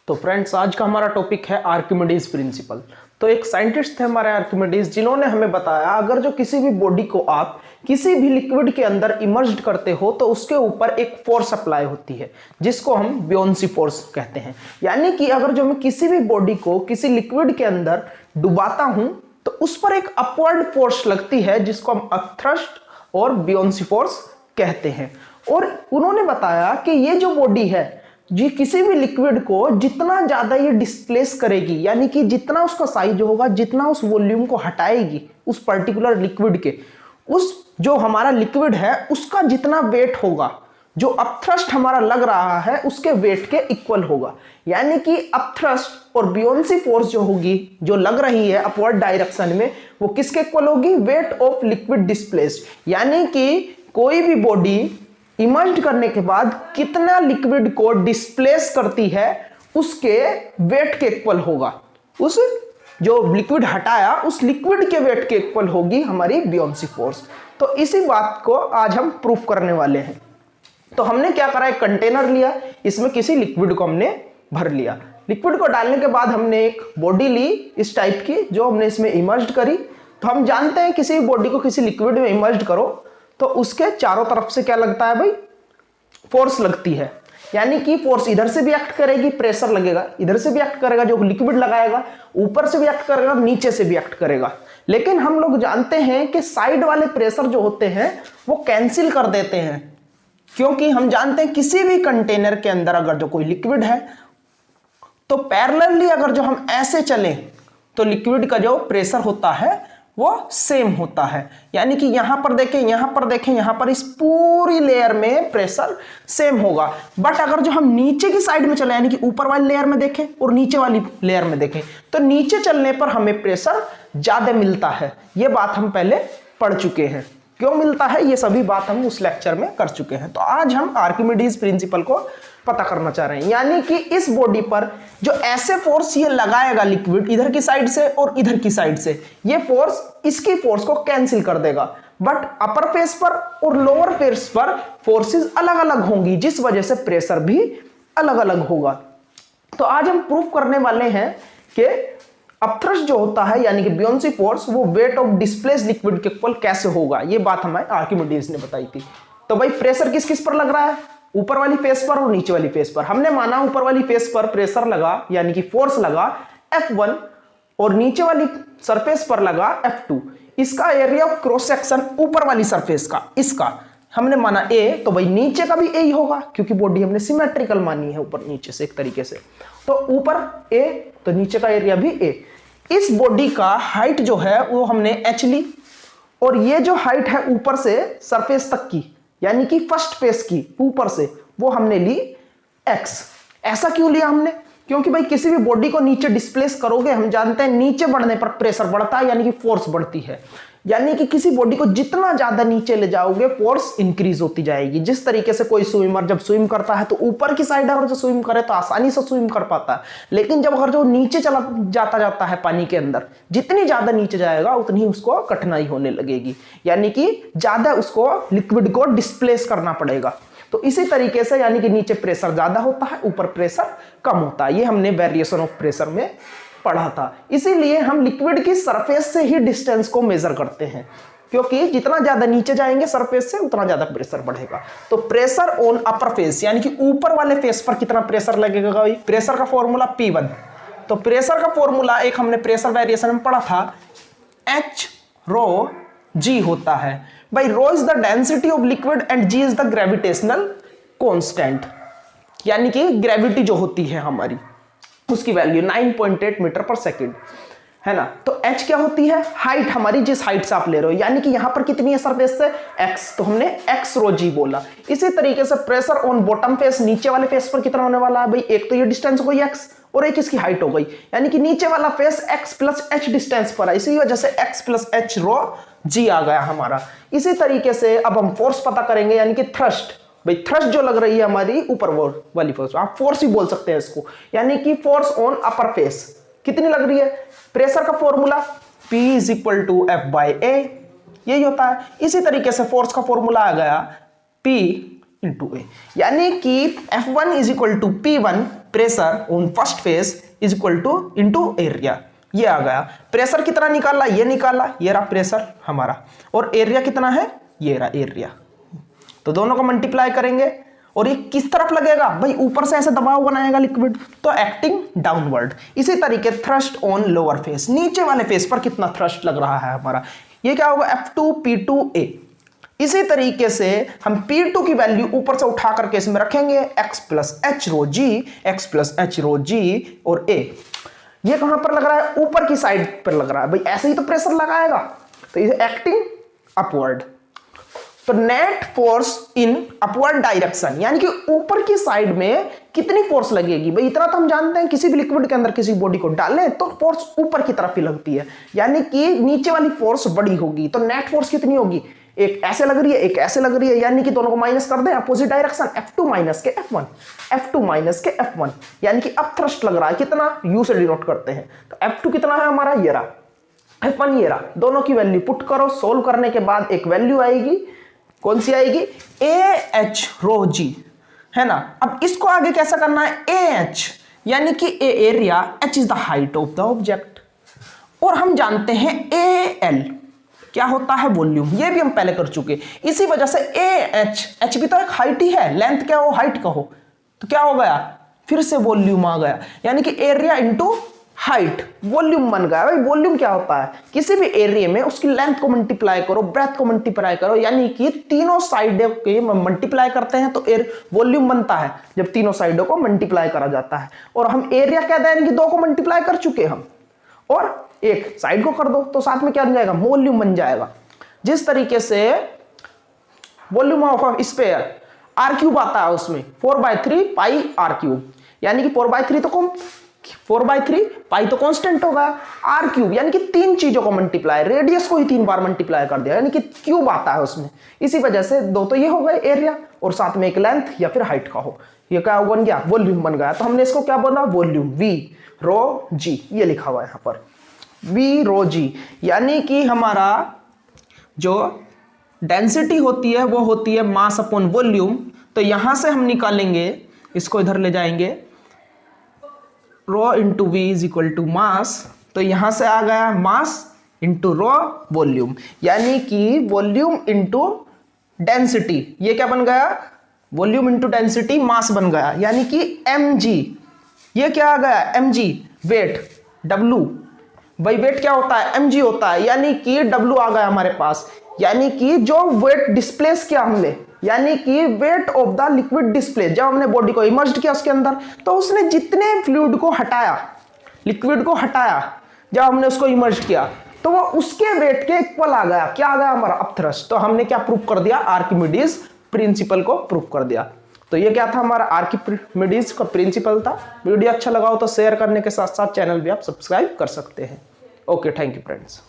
तो फ्रेंड्स, आज का हमारा टॉपिक है आर्किमिडीज प्रिंसिपल। तो एक साइंटिस्ट थे हमारे आर्किमिडीज, जिन्होंने हमें बताया अगर जो किसी भी बॉडी को आप किसी भी लिक्विड के अंदर इमर्ज्ड करते हो तो उसके ऊपर एक फोर्स अप्लाई होती है जिसको हम ब्योंसी फोर्स कहते हैं। यानी कि अगर जो मैं किसी भी बॉडी को किसी लिक्विड के अंदर डुबाता हूं तो उस पर एक अपवर्ड फोर्स लगती है जिसको हम अपथ्रस्ट और ब्योंसी फोर्स कहते हैं। और उन्होंने बताया कि ये जो बॉडी है जी किसी भी लिक्विड को जितना ज्यादा ये डिस्प्लेस करेगी, यानी कि जितना उसका साइज होगा, जितना उस वॉल्यूम को हटाएगी उस पर्टिकुलर लिक्विड के, उस जो हमारा लिक्विड है उसका जितना वेट होगा, जो अपथ्रस्ट हमारा लग रहा है उसके वेट के इक्वल होगा। यानी कि अपथ्रस्ट और ब्योंसी फोर्स जो होगी, जो लग रही है अपवर्ड डायरेक्शन में, वो किसके इक्वल होगी? Weight of liquid displaced. यानी कि कोई भी बॉडी इमर्ज करने के बाद कितना लिक्विड को डिस्प्लेस करती है उसके वेट के इक्वल होगा। उस जो लिक्विड हटाया उस लिक्विड के वेट के इक्वल होगी हमारी ब्योंसी फोर्स। तो इसी बात को आज हम प्रूफ करने वाले हैं। तो हमने क्या करा, एक कंटेनर लिया, इसमें किसी लिक्विड को हमने भर लिया। लिक्विड को डालने के बाद हमने एक बॉडी ली इस टाइप की, जो हमने इसमें इमर्ज करी। तो हम जानते हैं किसी भी बॉडी को किसी लिक्विड में इमर्ज करो तो उसके चारों तरफ से क्या लगता है भाई? फोर्स लगती है। यानी कि फोर्स इधर से भी एक्ट करेगी, प्रेशर लगेगा, इधर से भी एक्ट करेगा, जो लिक्विड लगाएगा, ऊपर से भी एक्ट करेगा, नीचे से भी एक्ट करेगा। लेकिन हम लोग जानते हैं कि साइड वाले प्रेशर जो होते हैं वो कैंसिल कर देते हैं, क्योंकि हम जानते हैं किसी भी कंटेनर के अंदर अगर जो कोई लिक्विड है तो पैरेलली अगर जो हम ऐसे चलें तो लिक्विड का जो प्रेशर होता है वो सेम होता है। यानी कि यहां पर देखें, यहां पर देखें, यहां पर इस पूरी लेयर में प्रेशर सेम होगा। बट अगर जो हम नीचे की साइड में चले, यानी कि ऊपर वाली लेयर में देखें और नीचे वाली लेयर में देखें, तो नीचे चलने पर हमें प्रेशर ज्यादा मिलता है। ये बात हम पहले पढ़ चुके हैं। क्यों मिलता है ये सभी बात हम उस लेक्चर में कर चुके हैं। तो आज हम आर्किमिडीज प्रिंसिपल को पता करना चाह रहे हैं। यानी कि इस बॉडी पर जो ऐसे फोर्स ये लगाएगा लिक्विड इधर की साइड से और इधर की साइड से, ये फोर्स इसकी फोर्स को कैंसिल कर देगा। बट अपर फेस पर और लोअर फेस पर फोर्सेस अलग अलग होंगी, जिस वजह से प्रेशर भी अलग अलग होगा। तो आज हम प्रूफ करने वाले हैं कि अपथ्रस्ट जो होता है यानी कि ब्योंसी फोर्स, वो वेट ऑफ डिस्प्लेस्ड लिक्विड के इक्वल कैसे होगा। ये बात हमें आर्किमिडीज ने बताई थी। तो भाई प्रेशर किस किस पर लग रहा है? ऊपर वाली फेस पर और नीचे वाली फेस पर। हमने माना ऊपर वाली फेस पर प्रेशर लगा यानी कि फोर्स लगा F1 और नीचे वाली सरफेस पर लगा F2। इसका एरिया ऑफ क्रॉस सेक्शन ऊपर वाली सरफेस का, इसका हमने माना A, तो भाई नीचे का भी A ही होगा क्योंकि बॉडी हमने सिमेट्रिकल मानी है ऊपर नीचे से एक तरीके से। तो ऊपर A तो नीचे का एरिया भी A। इस बॉडी का हाइट जो है वो हमने h ली, और ये जो हाइट है ऊपर से सरफेस तक की यानी कि फर्स्ट फेस की ऊपर से, वो हमने ली x। ऐसा क्यों लिया हमने? क्योंकि भाई किसी भी बॉडी को नीचे डिस्प्लेस करोगे, हम जानते हैं नीचे बढ़ने पर प्रेशर बढ़ता है यानी कि फोर्स बढ़ती है। यानी कि किसी बॉडी को जितना ज्यादा नीचे ले जाओगे फोर्स इंक्रीज होती जाएगी। जिस तरीके से कोई स्विमर जब स्विम करता है तो ऊपर की साइड अगर जो स्विम करे तो आसानी से स्विम कर पाता है, लेकिन जब अगर जो नीचे चला जाता है पानी के अंदर, जितनी ज्यादा नीचे जाएगा उतनी ही उसको कठिनाई होने लगेगी, यानी कि ज्यादा उसको लिक्विड को डिस्प्लेस करना पड़ेगा। तो इसी तरीके से यानी कि नीचे प्रेशर ज्यादा होता है, ऊपर प्रेशर कम होता है। ये हमने वेरिएशन ऑफ प्रेशर में पढ़ा था। इसीलिए हम लिक्विड की सरफेस से ही डिस्टेंस को मेजर करते हैं, क्योंकि जितना ज्यादा नीचे जाएंगे सरफेस से उतना ज्यादा प्रेशर बढ़ेगा। तो प्रेशर ऑन अपर फेस यानी कि ऊपर वाले फेस पर कितना प्रेशर लगेगा भाई? प्रेशर का फॉर्मूला P1। तो प्रेशर का फॉर्मूला एक हमने प्रेशर वेरिएशन में पढ़ा था, H रो G होता है। भाई rho is the density of liquid and G is the gravitational constant, यानी कि ग्रेविटी जो होती है हमारी उसकी वैल्यू 9.8 मीटर पर सेकंड है ना। तो h क्या होती है? हाइट हमारी, जिस हाइट से आप ले रहे हो, यानी कि यहां पर कितनी है सरफेस से? x, तो हमने x रो g बोला। इसी तरीके से प्रेशर ऑन बॉटम फेस, नीचे वाले फेस पर कितना होने वाला है भाई? एक तो ये डिस्टेंस हो गई x और एक इसकी हाइट हो गई, यानी कि नीचे वाला face x plus h distance पर है, इसी वजह से x प्लस h रो g आ गया हमारा। इसी तरीके से अब हम फोर्स पता करेंगे, यानी कि थ्रस्ट। भाई थ्रस्ट जो लग रही है हमारी ऊपर वाली फोर्स, आप फोर्स भी बोल सकते हैं इसको, यानी कि फोर्स ऑन अपर फेस कितनी लग रही है? प्रेशर का formula P is equal to F by A, यही होता है। इसी तरीके से फोर्स का फॉर्मूला आ गया P इंटू A, यानी कि F1 is equal to P1 pressure on first phase is equal to into area. ये आ गया। प्रेशर कितना निकाला, ये निकाला, ये रहा प्रेशर हमारा, और एरिया कितना है, ये रहा एरिया। तो दोनों को मल्टीप्लाई करेंगे और ये किस तरफ लगेगा भाई, ऊपर से ऐसे दबाव बनाएगा लिक्विड, तो एक्टिंग डाउनवर्ड। इसी तरीके थ्रस्ट ऑन लोअर फेस, नीचे वाले फेस पर कितना थ्रस्ट लग रहा है हमारा, ये क्या होगा F2P2A। इसी तरीके से हम P2 की वैल्यू ऊपर से उठा करके इसमें रखेंगे x प्लस एच रो जी, एक्स प्लस एच रो जी और A। ये कहां पर लग रहा है, ऊपर की साइड पर लग रहा है भाई, ऐसे ही तो प्रेशर लगाएगा, तो ये एक्टिंग अपवर्ड। तो net force in upward direction, यानी कि ऊपर की साइड में कितनी फोर्स लगेगी भाई, इतना तो हम जानते हैं किसी भी लिक्विड के अंदर किसी बॉडी को डालें तो फोर्स ऊपर की तरफ ही लगती है, यानी कि नीचे वाली फोर्स बड़ी होगी। तो नेट फोर्स कितनी होगी, एक ऐसे लग रही है, एक ऐसे लग रही है, यानी कि दोनों को माइनस कर दें, अपोजिट डायरेक्शन, F2 माइनस के F1, F2 माइनस के F1, यानी कि अब थ्रस्ट लग रहा है कितना, U से डिनोट करते हैं। तो F2 कितना है हमारा, ये रहा, F1 ये रहा। दोनों की वैल्यू पुट करो, सोल्व करने के बाद एक वैल्यू आएगी, कौन सी आएगी, AH रो जी, है ना। अब इसको आगे कैसा करना है, AH यानी कि A area, H is the height of the object, और हम जानते हैं AL क्या होता है, वॉल्यूम, ये भी हम पहले कर चुके। इसी वजह से H भी तो एक हाइट ही है, लेंथ क्या हो, हाइट का हो, तो क्या हो गया, फिर से वॉल्यूम आ गया, यानी कि एरिया इंटू हाइट, वॉल्यूम बन गया। भाई वॉल्यूम क्या होता है, किसी भी एरिया में उसकी लेंथ को मल्टीप्लाई करो, ब्रेथ को मल्टीप्लाई करो, यानी कि तीनों साइडों के मल्टीप्लाई करते हैं तो वॉल्यूम बनता है जब तीनों साइडों को मल्टीप्लाई करा जाता है। और हम एरिया क्या दें, यानी कि 2 को मल्टीप्लाई कर चुके हम, और एक साइड को कर दो तो साथ में क्या बन जाएगा, वॉल्यूम बन जाएगा। जिस तरीके से volume of sphere or cube आता है, उसमें 4/3 पाई आर क्यूब, यानी कि 4/3 तो 4/3 पाई तो कांस्टेंट होगा, आर क्यूब यानी कि 3 चीजों को मल्टीप्लाई, रेडियस को ही 3 बार मल्टीप्लाई कर दिया, यानी कि क्यूब आता है उसमें। इसी वजह से 2 तो ये हो गए एरिया, और साथ में एक लेंथ या फिर हाइट का हो, ये क्या बन गया, वॉल्यूम बन गया। तो हमने इसको क्या बोला, वॉल्यूम, V रो जी, ये लिखा हुआ है यहाँ पर V रो जी, यानी कि हमारा जो डेंसिटी होती है वो होती है मास अपॉन वॉल्यूम। तो यहां से हम निकालेंगे, इसको इधर ले जाएंगे, rho into V is equal to mass, तो यहां से आ गया मास इंटू रो वॉल्यूम, यानी कि वॉल्यूम इंटू डेंसिटी, ये क्या बन गया, वॉल्यूम इंटू डेंसिटी मास बन गया, यानी कि mg, ये क्या आ गया mg, वेट, w, भाई वेट क्या होता है, mg होता है, यानी कि w आ गया हमारे पास, यानी कि जो वेट डिस्प्लेस किया हमने, यानी कि weight of the liquid displace, जब हमने बॉडी को इमर्ज्ड किया उसके अंदर, तो उसने जितने फ्लूइड को हटाया, लिक्विड को हटाया, जब हमने उसको इमर्ज किया, तो वो उसके वेट के इक्वल आ गया, क्या आ गया हमारा, अपथ्रस्ट। तो हमने क्या प्रूव कर दिया, आर्किमिडीज प्रिंसिपल को प्रूव कर दिया। तो ये क्या था, हमारा आर्किमिडीज का प्रिंसिपल था। वीडियो अच्छा लगा हो तो शेयर करने के साथ साथ चैनल भी आप सब्सक्राइब कर सकते हैं। Okay, thank you friends.